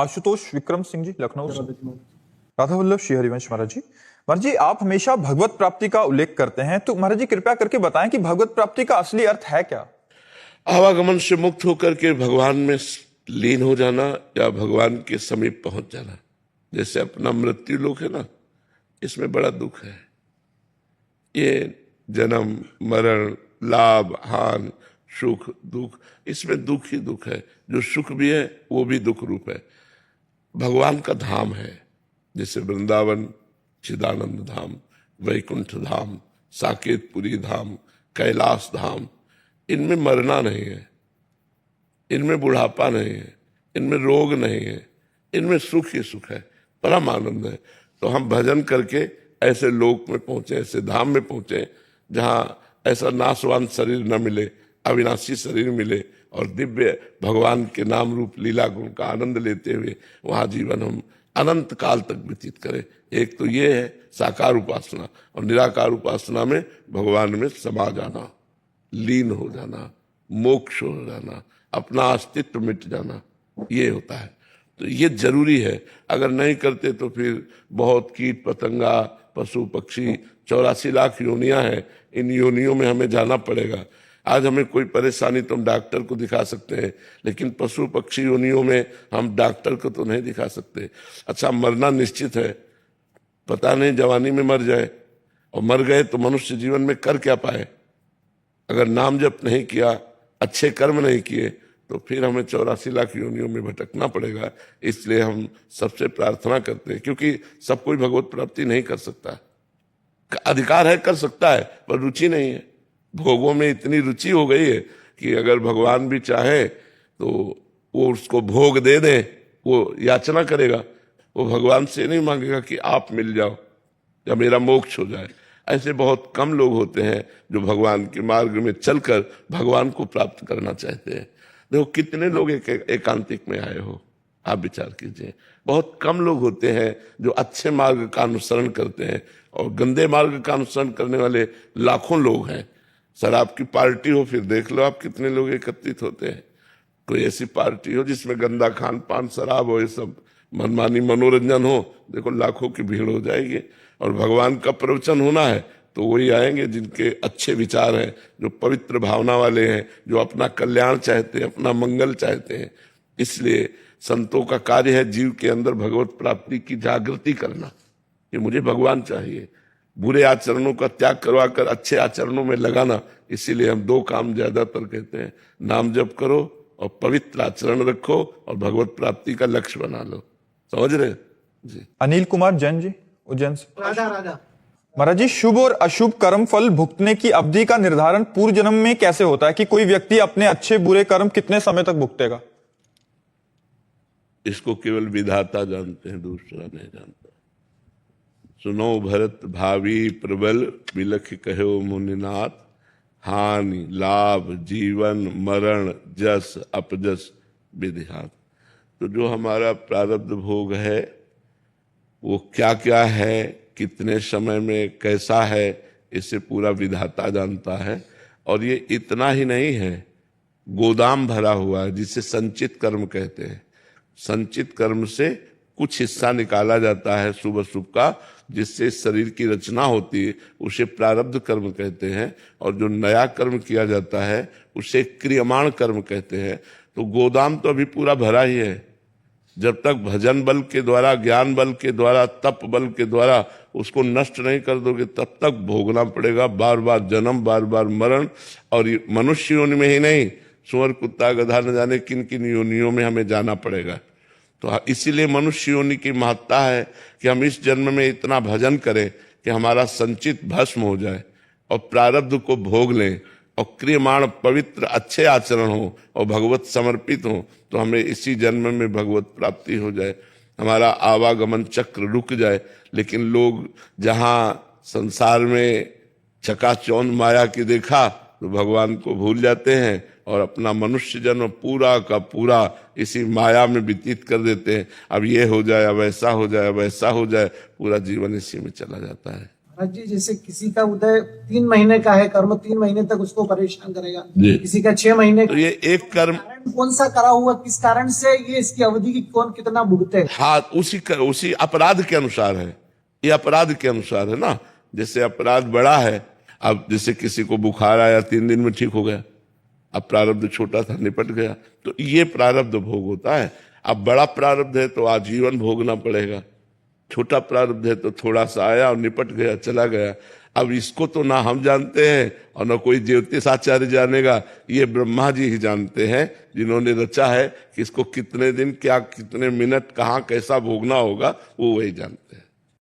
आशुतोष विक्रम सिंह जी, लखनऊ से। राधा वल्लभ श्री हरिवंश महाराज जी। महाराज जी, आप हमेशा भगवत प्राप्ति का उल्लेख करते हैं, तो महाराज जी कृपया करके बताएं कि भगवत प्राप्ति का असली अर्थ है क्या? आवागमन से मुक्त होकर के भगवान में लीन हो जाना या भगवान के समीप पहुंच जाना। जैसे अपना मृत्यु लोक है ना, इसमें बड़ा दुख है। ये जन्म मरण, लाभ हानि, सुख दुख, इसमें दुख ही दुख है। जो सुख भी है वो भी दुख रूप है। भगवान का धाम है, जैसे वृंदावन चिदानंद धाम, वैकुंठ धाम, साकेतपुरी धाम, कैलाश धाम। इनमें मरना नहीं है, इनमें बुढ़ापा नहीं है, इनमें रोग नहीं है, इनमें सुख ही सुख है, परम आनंद है। तो हम भजन करके ऐसे लोक में पहुंचे, ऐसे धाम में पहुंचे जहां ऐसा नाशवान शरीर न मिले, अविनाशी शरीर मिले और दिव्य भगवान के नाम रूप लीला गुण का आनंद लेते हुए वहां जीवन हम अनंत काल तक व्यतीत करें। एक तो ये है साकार उपासना, और निराकार उपासना में भगवान में समा जाना, लीन हो जाना, मोक्ष हो जाना, अपना अस्तित्व मिट जाना, ये होता है। तो ये जरूरी है। अगर नहीं करते तो फिर बहुत कीट पतंगा, पशु पक्षी, 84 लाख योनियां हैं, इन योनियों में हमें जाना पड़ेगा। आज हमें कोई परेशानी तो हम डॉक्टर को दिखा सकते हैं, लेकिन पशु पक्षी योनियों में हम डॉक्टर को तो नहीं दिखा सकते। अच्छा, मरना निश्चित है, पता नहीं जवानी में मर जाए, और मर गए तो मनुष्य जीवन में कर क्या पाए। अगर नाम जप नहीं किया, अच्छे कर्म नहीं किए, तो फिर हमें 84 लाख योनियों में भटकना पड़ेगा। इसलिए हम सबसे प्रार्थना करते हैं, क्योंकि सब कोई भगवत प्राप्ति नहीं कर सकता। अधिकार है, कर सकता है, पर रुचि नहीं है। भोगों में इतनी रुचि हो गई है कि अगर भगवान भी चाहे तो वो उसको भोग दे दे, वो याचना करेगा। वो भगवान से नहीं मांगेगा कि आप मिल जाओ या मेरा मोक्ष हो जाए। ऐसे बहुत कम लोग होते हैं जो भगवान के मार्ग में चलकर भगवान को प्राप्त करना चाहते हैं। देखो कितने लोग एकांतिक में आए हो, आप विचार कीजिए। बहुत कम लोग होते हैं जो अच्छे मार्ग का अनुसरण करते हैं, और गंदे मार्ग का अनुसरण करने वाले लाखों लोग हैं। शराब की पार्टी हो, फिर देख लो आप कितने लोग एकत्रित होते हैं। कोई ऐसी पार्टी हो जिसमें गंदा खान पान, शराब हो, ये सब मनमानी मनोरंजन हो, देखो लाखों की भीड़ हो जाएगी। और भगवान का प्रवचन होना है तो वही आएंगे जिनके अच्छे विचार हैं, जो पवित्र भावना वाले हैं, जो अपना कल्याण चाहते हैं, अपना मंगल चाहते हैं। इसलिए संतों का कार्य है जीव के अंदर भगवत प्राप्ति की जागृति करना कि मुझे भगवान चाहिए, बुरे आचरणों का त्याग करवा कर अच्छे आचरणों में लगाना। इसीलिए हम दो काम ज्यादातर कहते हैं, नाम जप करो और पवित्र आचरण रखो और भगवत प्राप्ति का लक्ष्य बना लो। समझ रहे जी। अनिल कुमार जैन जी, उज्जैन से। राजा महाराज जी, शुभ और अशुभ कर्म फल भुगतने की अवधि का निर्धारण पूर्व जन्म में कैसे होता है कि कोई व्यक्ति अपने अच्छे बुरे कर्म कितने समय तक भुगतेगा? इसको केवल विधाता जानते हैं, दूसरा नहीं जानता। सुनो भरत भावी प्रबल, बिलख कहो मुनिनाथ, हानि लाभ जीवन मरण जस अपजस विधिहात। तो जो हमारा प्रारब्ध भोग है वो क्या क्या है, कितने समय में कैसा है, इसे पूरा विधाता जानता है। और ये इतना ही नहीं है, गोदाम भरा हुआ है जिसे संचित कर्म कहते हैं। संचित कर्म से कुछ हिस्सा निकाला जाता है शुभ अशुभ का, जिससे शरीर की रचना होती है, उसे प्रारब्ध कर्म कहते हैं। और जो नया कर्म किया जाता है उसे क्रियमाण कर्म कहते हैं। तो गोदाम तो अभी पूरा भरा ही है। जब तक भजन बल के द्वारा, ज्ञान बल के द्वारा, तप बल के द्वारा उसको नष्ट नहीं कर दोगे, तब तक भोगना पड़ेगा बार बार जन्म, बार बार मरण। और मनुष्य योनि में ही नहीं, सुअर कुत्ता गधा न जाने किन किन योनियों में हमें जाना पड़ेगा। तो इसीलिए मनुष्य योनि की महत्ता है कि हम इस जन्म में इतना भजन करें कि हमारा संचित भस्म हो जाए और प्रारब्ध को भोग लें, और क्रियमाण पवित्र अच्छे आचरण हो और भगवत समर्पित हो, तो हमें इसी जन्म में भगवत प्राप्ति हो जाए, हमारा आवागमन चक्र रुक जाए। लेकिन लोग जहाँ संसार में चकाचौंध माया की देखा तो भगवान को भूल जाते हैं और अपना मनुष्य जन्म पूरा का पूरा इसी माया में व्यतीत कर देते हैं। अब ये हो जाए, अब ऐसा हो जाए, अब ऐसा हो जाए, पूरा जीवन इसी में चला जाता है। महाराज जी, जैसे किसी का उदय 3 महीने का है, कर्म 3 महीने तक उसको परेशान करेगा, जी। किसी का 6 महीने तो ये एक कर्म, कारण कौन सा करा हुआ, किस कारण से ये इसकी अवधि की कौन कितना भुगते? हाँ, उसी अपराध के अनुसार है, ये अपराध के अनुसार है ना। जैसे अपराध बड़ा है, अब जैसे किसी को बुखार आया 3 दिन में ठीक हो गया, अब प्रारब्ध छोटा था निपट गया, तो ये प्रारब्ध भोग होता है। अब बड़ा प्रारब्ध है तो आजीवन भोगना पड़ेगा, छोटा प्रारब्ध है तो थोड़ा सा आया और निपट गया, चला गया। अब इसको तो ना हम जानते हैं और ना कोई ज्योतिष आचार्य जानेगा, ये ब्रह्मा जी ही जानते हैं, जिन्होंने रचा है कि इसको कितने दिन, क्या कितने मिनट, कहाँ कैसा भोगना होगा, वो वही जानते हैं।